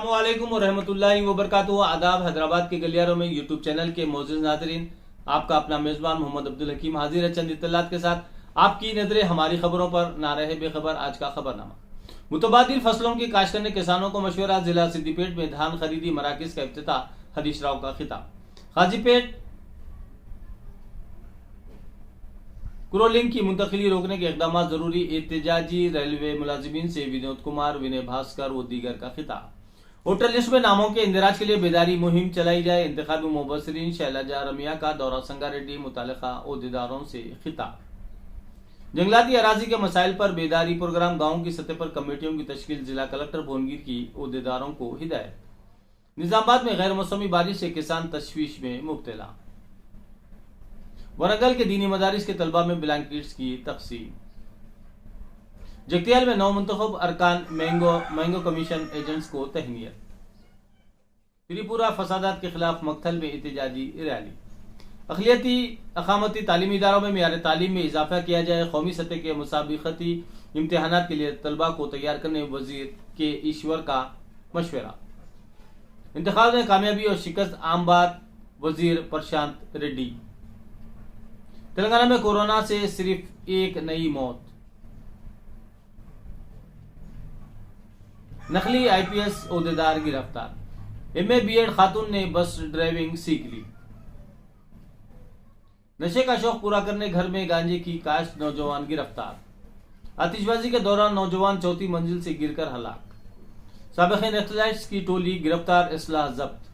अस्सलामुअलैकुम वरहमतुल्लाहि वबरकातुहू। आदाब। हैदराबाद के गलियारों में यूट्यूब चैनल के मोअज़्ज़िज़ नाज़रीन, आपका अपना मेजबान मोहम्मद अब्दुल हकीम हाजिर है चंद इत्तलात के साथ। आपकी नजरें हमारी खबरों पर ना रहे बेखबर। आज का खबरनामा। मुतबादिल फसलों की काश्त करने किसानों को मशवरा। जिला सिद्दीपेट में धान खरीदी मराकिज का इफ्तिताह। हरीश राव का खिताब। हाजीपेट क्रोलिंग की मुंतकिली रोकने के इकदाम जरूरी। एहतजाजी रेलवे मुलाजिमीन से विनोद कुमार, विनय भास्कर व दीगर का खिताब। वोटर लिस्ट में नामों के इंदिराज के लिए बेदारी मुहिम चलाई जाए। इंतखाबी मुबस्सिरीन शैलजा रमिया का दौरा संगारेड्डी, मुतालिका ओहदेदारों से खिताब। जंगलाती अराजी के मसाइल पर बेदारी प्रोग्राम। गांव की सतह पर कमेटियों की तश्कील। जिला कलेक्टर भुवनगिर की ओहदेदारों को हिदायत। निजामाबाद में गैर मौसमी बारिश से किसान तशवीश में मुब्तला। वरंगल के दीनी मदारिस के तलबा में ब्लैंकेट्स की तकसीम। जगतियाल में नौ मुंतखब अरकान मैंगो कमीशन एजेंट्स को तहनीत। त्रिपुरा फसादात के खिलाफ मक्तल में एहतजाजी रैली। अखिलियती अकामती तालीमी इदारों में मियार तालीम में इजाफा किया जाए। कौमी सतह के मुसाबिकती इम्तिहानात के लिए तलबा को तैयार करने वजीर के ईश्वर का मशवरा। इंतखाब में कामयाबी और शिकस्त आम बात। वजीर प्रशांत रेड्डी। तेलंगाना में कोरोना से सिर्फ एक नई मौत। नकली आईपीएस ओहदेदार गिरफ्तार। एमए बीएड खातून ने बस ड्राइविंग सीख ली। नशे का शौक पूरा करने घर में गांजे की काश्त, नौजवान गिरफ्तार। आतिशबाजी के दौरान नौजवान चौथी मंजिल से गिरकर हलाक। साबिक़ नक्सलाइट्स की टोली गिरफ्तार, असलाह जब्त।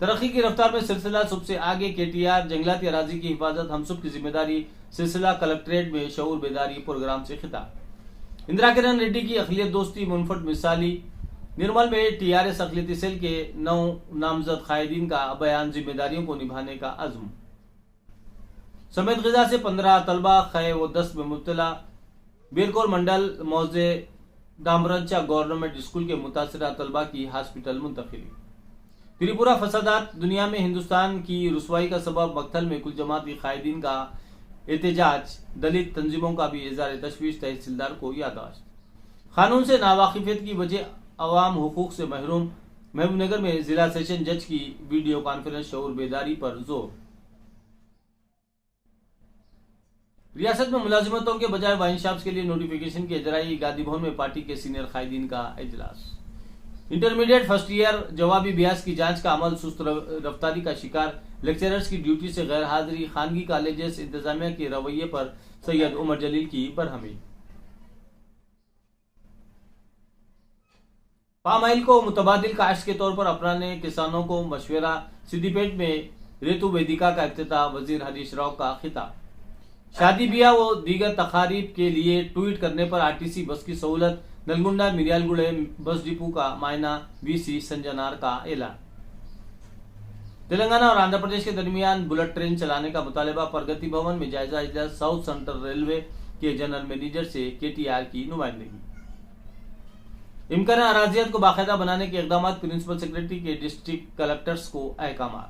तरक्की की रफ्तार में सिलसिला सुबह से आगे। केटीआर जंगलाती अराजी की हिफाजत हम सब की जिम्मेदारी। सिलसिला कलेक्ट्रेट में शऊर बेदारी प्रोग्राम से खिताब। इंदिरा किरण रेड्डी की अखिलियत दोस्ती मुनफट मिसाली। निर्मल में टीआरएस अखिलियती सेल के 9 नामजद कायदीन का बयान। जिम्मेदारियों को निभाने का अज़्म। समेत ग़िज़ा से 15 तलबा खे व दस्त में मुब्तला। बीरकोर मंडल मौजे डामरंचा गवर्नमेंट स्कूल के मुतासरा तलबा की हॉस्पिटल मुंतकिली। त्रिपुरा फसादात दुनिया में हिंदुस्तान की रुसवाई का सबब। मक्तल में कुल जमाती कायदीन का एहतजाज। दलित तंजीमों का भी इज़हार तशवीश। तहसीलदार को याददाश्त। कानून से नावाकिफियत की वजह अवाम हुकूक से महरूम। महबूबनगर में जिला सेशन जज की वीडियो कॉन्फ्रेंस। शऊर बेदारी पर जोर। रियासत में मुलाजिमतों के बजाय वाइन शॉप्स के लिए नोटिफिकेशन की इजराई। गादी भवन में पार्टी के सीनियर कायदीन का इजलास। इंटरमीडिएट फर्स्ट ईयर जवाबी अभ्यास की जांच का अमल सुस्त रफ्तारी का शिकार। लेक्चरर्स की ड्यूटी से गैर हाजिरी। खानगी कॉलेजेस इंतजामिया के रवैये पर सैयद उमर जलील की बरहमी। पाम ऑयल को मुतबादिल काश्त के तौर पर अपनाने किसानों को मशवरा। सिद्दीपेट में रेतु वेदिका का इफ्तिताह। वजीर हरीश राव का खिताब। शादी ब्याह व दीगर तकारीब के लिए ट्वीट करने पर आरटीसी बस की सहूलत। नलगुंडा मिरियालगुड़े बस डिपो का मायना। वीसी संजनार का ऐलान। तेलंगाना और आंध्र प्रदेश के दरमियान बुलेट ट्रेन चलाने का मुतालबा। प्रगति भवन में जायजा इजलास। साउथ सेंट्रल रेलवे के जनरल मैनेजर से केटीआर की नुमाइंदगी। इम्कान अराजियत को बाकायदा बनाने के इकदाम। प्रिंसिपल सेक्रेटरी के डिस्ट्रिक्ट कलेक्टर्स को अहकाम।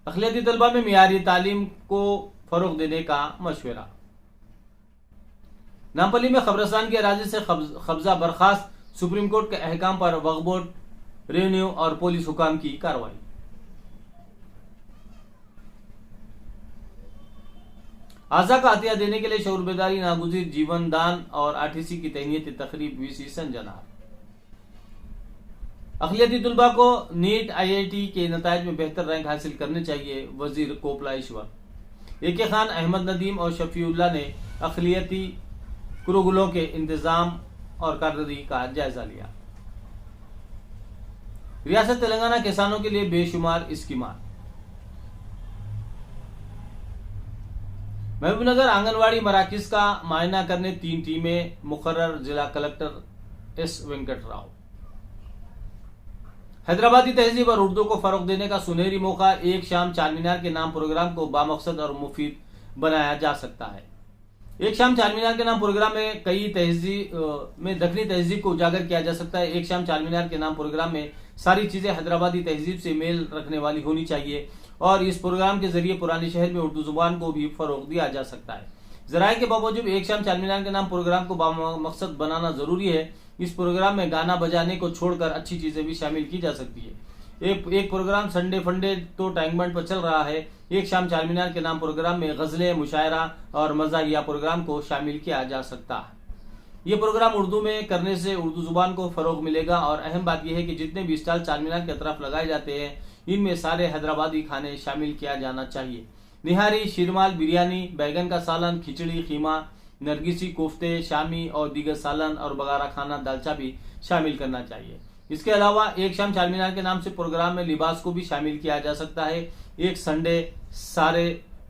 अखिलियती तलबा में मियारी तालीम को फरोग देने का मशवरा। नामपल्ली में खबरस्तान की अराजी से कब्जा बर्खास्त। सुप्रीम कोर्ट के अहकाम पर वक्फ बोर्ड, रेवेन्यू और पुलिस हुकाम की कार्रवाई। आज़ा का अतिया देने के लिए शऊर बेदारी, नागुज़ीर जीवन दान और आरटीसी की तहनीती तकरीब। वीसी संजनार। अखिलियती तलबा को नीट आईआईटी के नतायज में बेहतर रैंक हासिल करने चाहिए। वजीर कोपला ईश्वर। एके खान, अहमद नदीम और शफीउल्लाह ने अखिलियती कुरुगुलों के इंतजाम और कारकर्दगी का जायजा लिया। रियासत तेलंगाना किसानों के लिए बेशुमार स्कीमात। महबूबनगर आंगनवाड़ी मराकिज का मायना करने 3 टीमें मुकर्रर। जिला कलेक्टर एस वेंकट राव। हैदराबादी तहजीब और उर्दू को फरोग देने का सुनहरी मौका। एक शाम चारमीनार के नाम प्रोग्राम को बामकसद और मुफीद बनाया जा सकता है। एक शाम चारमीनार के नाम प्रोग्राम में कई तहजीब में दखनी तहजीब को उजागर किया जा सकता है। एक शाम चारमीनार के नाम प्रोग्राम में सारी चीजें हैदराबादी तहजीब से मेल रखने वाली होनी चाहिए और इस प्रोग्राम के जरिए पुराने शहर में उर्दू जुबान को भी फरोग दिया जा सकता है। जराये के बावजूद एक शाम चारमीनार के नाम प्रोग्राम को मकसद बनाना जरूरी है। इस प्रोग्राम में गाना बजाने को छोड़कर अच्छी चीजें भी शामिल की जा सकती है। एक प्रोग्राम संडे फंडे तो टैंक बंड पर चल रहा है। एक शाम चारमीनार के नाम प्रोग्राम में गजलें, मुशायरा और मजाहिया प्रोग्राम को शामिल किया जा सकता है। ये प्रोग्राम उर्दू में करने से उर्दू जुबान को फरोग मिलेगा और अहम बात यह है कि जितने भी स्टॉल चारमीनार की तरफ लगाए जाते हैं इनमें सारे हैदराबादी खाने शामिल किया जाना चाहिए। निहारी, शीरमाल, बिरयानी, बैगन का सालन, खिचड़ी, खीमा, नरगिसी कोफ्ते, शामी और दीगर सालन और बगारा खाना, दालचा भी शामिल करना चाहिए। इसके अलावा एक शाम चारमीनार के नाम से प्रोग्राम में लिबास को भी शामिल किया जा सकता है। एक संडे सारे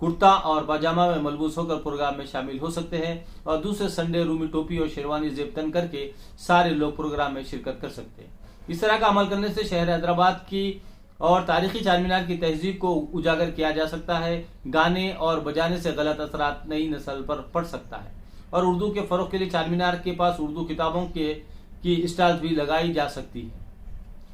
कुर्ता और पाजामा में मलबूस होकर प्रोग्राम में शामिल हो सकते हैं और दूसरे संडे रूमी टोपी और शेरवानी जेब तन करके सारे लोग प्रोग्राम में शिरकत कर सकते हैं। इस तरह का अमल करने से शहर हैदराबाद की और तारीखी चारमीनार की तहजीब को उजागर किया जा सकता है। गाने और बजाने से गलत असरात नई नस्ल पर पड़ सकता है और उर्दू के फरोग के लिए चारमीनार के पास उर्दू किताबों की स्टॉल्स भी लगाई जा सकती है।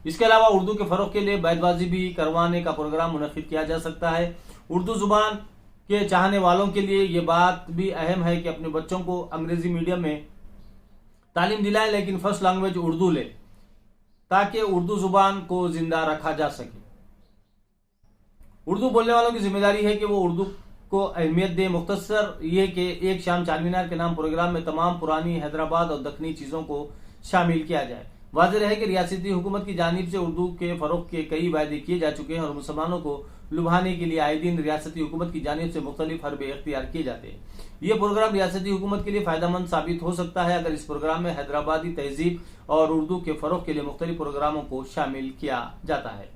इसके अलावा उर्दू के फरोग के लिए बैतबाजी भी करवाने का प्रोग्राम मुनक्किद किया जा सकता है। उर्दू जुबान के चाहने वालों के लिए ये बात भी अहम है कि अपने बच्चों को अंग्रेजी मीडियम में तालीम दिलाएं, लेकिन फर्स्ट लैंग्वेज उर्दू ले ताकि उर्दू जुबान को जिंदा रखा जा सके। उर्दू बोलने वालों की जिम्मेदारी है कि वो उर्दू को अहमियत दें। मुख्तसर ये कि एक शाम चारमीनार के नाम प्रोग्राम में तमाम पुरानी हैदराबाद और दखनी चीजों को शामिल किया जाए। वाज़ेह रहे कि रियासती हुकूमत की जानिब से उर्दू के फरोग के कई वायदे किए जा चुके हैं और मुसलमानों को लुभाने के लिए आए दिन रियासती हुकूमत की जानिब से मुख्तलिफ हरबे इख्तियार किए जाते हैं। ये प्रोग्राम रियासती हुकूमत के लिए फायदेमंद साबित हो सकता है अगर इस प्रोग्राम में हैदराबादी तहजीब और उर्दू के फरोग के लिए मुख्तलिफ प्रोग्रामों को शामिल किया जाता है।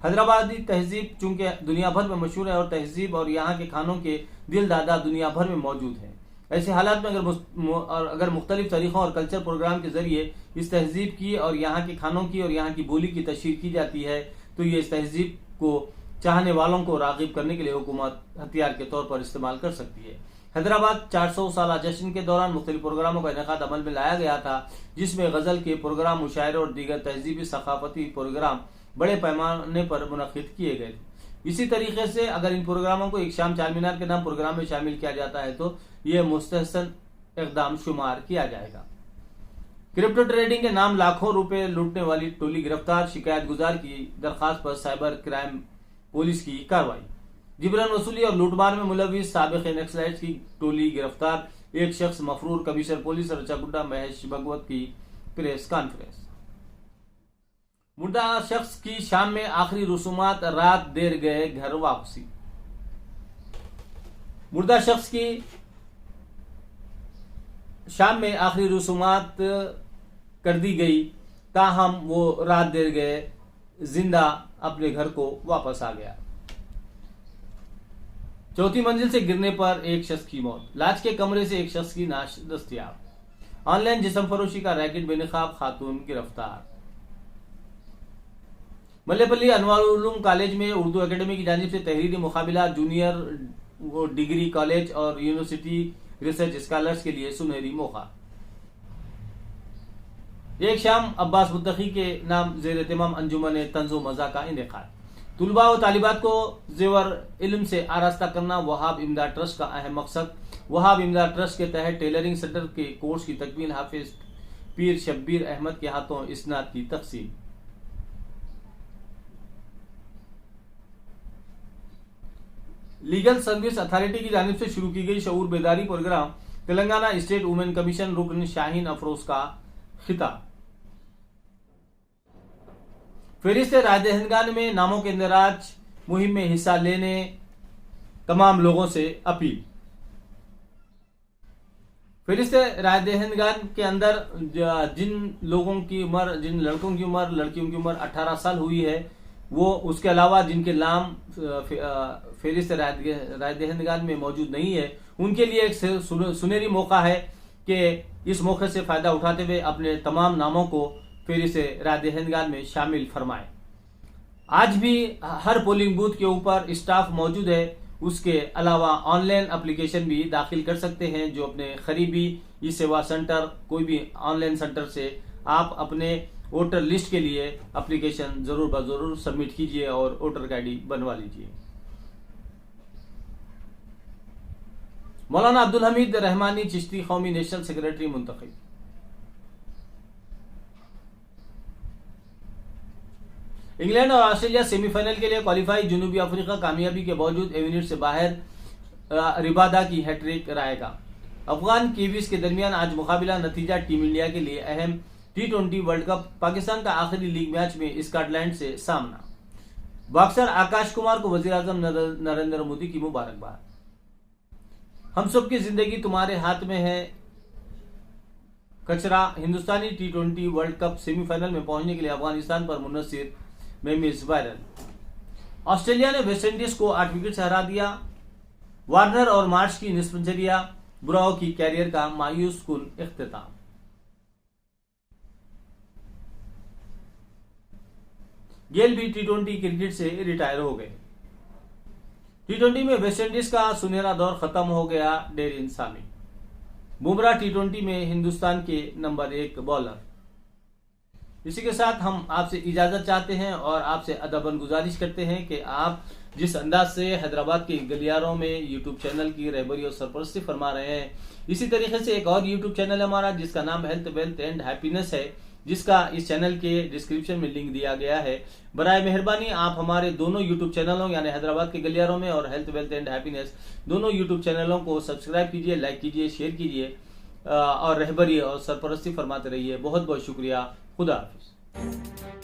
हैदराबादी तहजीब चूंकि दुनिया भर में मशहूर है और तहजीब और यहाँ के खानों के दिल दादा दुनिया भर में मौजूद है। ऐसे हालात में अगर मुख्तलिफ तरीकों और कल्चर प्रोग्राम के जरिए इस तहजीब की और यहाँ के खानों की और यहाँ की बोली की तशहीर की जाती है तो ये इस तहजीब को चाहने वालों को राग़िब करने के लिए हुकूमत हथियार के तौर पर इस्तेमाल कर सकती है। हैदराबाद 400 साल जश्न के दौरान मुख्तलिफ प्रोग्रामों का इनेकाद अमल में लाया गया था, जिसमें गजल के प्रोग्राम, मुशायरे और दीगर तहजीबी सकाफती प्रोग्राम बड़े पैमाने पर मुनक्किद किए गए थे। इसी तरीके से अगर इन प्रोग्रामों को एक शाम चारमीनार के नाम प्रोग्राम में शामिल किया जाता है तो यह मुस्तहसन इक़दाम शुमार किया जाएगा। क्रिप्टो ट्रेडिंग के नाम लाखों रुपए लूटने वाली टोली गिरफ्तार, शिकायत गुजार की दरखास्त पर साइबर क्राइम पुलिस की कार्रवाई। जिबरन वसूली और लूटमार में मुलविस साबिक नक्सलाइट की टोली गिरफ्तार, एक शख्स मफरूर, कमिश्नर पुलिस रचागुड्डा महेश भगवत की प्रेस कॉन्फ्रेंस। मुर्दा शख्स की शाम में आखिरी रसूमात, रात देर गए घर वापसी। मुर्दा शख्स की शाम में आखिरी रसूमात कर दी गई, ताहम वो रात देर गए जिंदा अपने घर को वापस आ गया। चौथी मंजिल से गिरने पर एक शख्स की मौत, लाज के कमरे से एक शख्स की नाश दस्तयाब। ऑनलाइन जिस्म फरोशी का रैकेट बेनकाब खातून गिरफ्तार। मल्लेपल्ली अनवारुल उलूम कॉलेज में उर्दू एकेडमी की जानिब से तहरीरी मुकाबला, जूनियर डिग्री कॉलेज और यूनिवर्सिटी रिसर्च स्कॉलर्स के लिए सुनहरी मौका। एक शाम अब्बास मुत्तकी के नाम जेर तमाम अंजुमन तंज़ो मज़ा का इनेकाद। तुलबा और तालिबात को जेवर इल्म से आरास्ता करना वहाब इमदाद ट्रस्ट का अहम मकसद। वहाब इमदाद ट्रस्ट के तहत टेलरिंग सेंटर के कोर्स की तकमील हाफिज पीर शब्बीर अहमद के हाथों इस्नाद की तकसीम। लीगल सर्विस अथॉरिटी की जानिब से शुरू की गई शऊर बेदारी programme, Telangana state women commission रुकन शाहीन अफरोज का खिताब। फहरिस्त राय दहिंदगान में नामों के इंदराज मुहिम में हिस्सा लेने तमाम लोगों से अपील। फहरिस्त राय दहिंदगान के अंदर जिन लड़कों की उम्र, लड़कियों की उम्र 18 साल हुई है, वो उसके अलावा जिनके नाम फहरिस्त राय दहिंदगान में मौजूद नहीं है, उनके लिए एक सुनहरी मौका है कि इस मौके से फायदा उठाते हुए अपने तमाम नामों को फहरिस्त राय दहिंदगान में शामिल फरमाएं। आज भी हर पोलिंग बूथ के ऊपर स्टाफ मौजूद है। उसके अलावा ऑनलाइन एप्लीकेशन भी दाखिल कर सकते हैं, जो अपने करीबी ई सेवा सेंटर, कोई भी ऑनलाइन सेंटर से आप अपने वोटर लिस्ट के लिए एप्लीकेशन जरूर बजरूर सबमिट कीजिए और वोटर आईडी बनवा लीजिए। मौलाना अब्दुल हमीद रहमानी चिश्ती कौमी नेशनल सेक्रेटरी मुंतखब। इंग्लैंड और ऑस्ट्रेलिया सेमीफाइनल के लिए क्वालिफाई। जनूबी अफ्रीका कामयाबी के बावजूद 1 मिनट से बाहर, रिबादा की हैट्रिक रायगा। अफगान कीवीज के दरमियान आज मुकाबला। नतीजा टीम इंडिया के लिए अहम। T20 world cup. पाकिस्तान का आखिरी लीग मैच में स्कॉटलैंड से सामना। बॉक्सर आकाश कुमार को वजीर आजम नरेंद्र मोदी की मुबारकबाद। हम सब की जिंदगी तुम्हारे हाथ में है कचरा। हिंदुस्तानी T20 वर्ल्ड कप सेमीफाइनल में पहुंचने के लिए अफगानिस्तान पर मुनस्सिर मेमिस वायरल। ऑस्ट्रेलिया ने वेस्टइंडीज को 8 विकेट से हरा दिया। वार्नर और मार्श की निस्पंजरिया। ब्रावो की कैरियर का मायूस कुन इख्तिताम। गेल भी T20 क्रिकेट से रिटायर हो गए। T20 में वेस्टइंडीज का सुनहरा दौर खत्म हो गया। डेरिन सामी। बुमराह T20 में हिंदुस्तान के नंबर 1 बॉलर। इसी के साथ हम आपसे इजाजत चाहते हैं और आपसे अदबन गुजारिश करते हैं कि आप जिस अंदाज से हैदराबाद के गलियारों में यूट्यूब चैनल की रहबरी और सरपरस्ती फरमा रहे हैं, इसी तरीके से एक और यूट्यूब चैनल है हमारा जिसका नाम हेल्थ वेल्थ एंड हैप्पीनेस है, जिसका इस चैनल के डिस्क्रिप्शन में लिंक दिया गया है। बराए मेहरबानी आप हमारे दोनों यूट्यूब चैनलों यानी हैदराबाद के गलियारों में और हेल्थ वेल्थ एंड हैप्पीनेस दोनों यूट्यूब चैनलों को सब्सक्राइब कीजिए, लाइक कीजिए, शेयर कीजिए और रहबरी और सरपरस्ती फरमाते रहिए। बहुत बहुत शुक्रिया। खुदा हाफिज।